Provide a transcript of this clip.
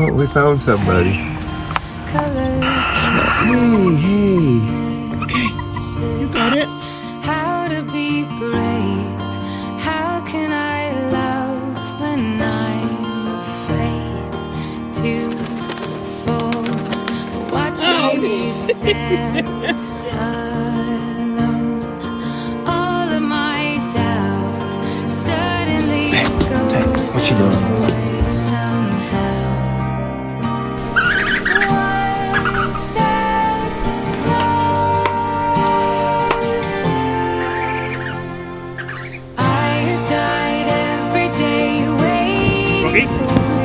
Oh, we found somebody. Hey, Okay, you got it. How to be brave? How can I love when I'm afraid to fall? Watching you stand alone. All of my doubt suddenly goes what you doing? away somehow. One step closer. I have died every day waiting Okay. for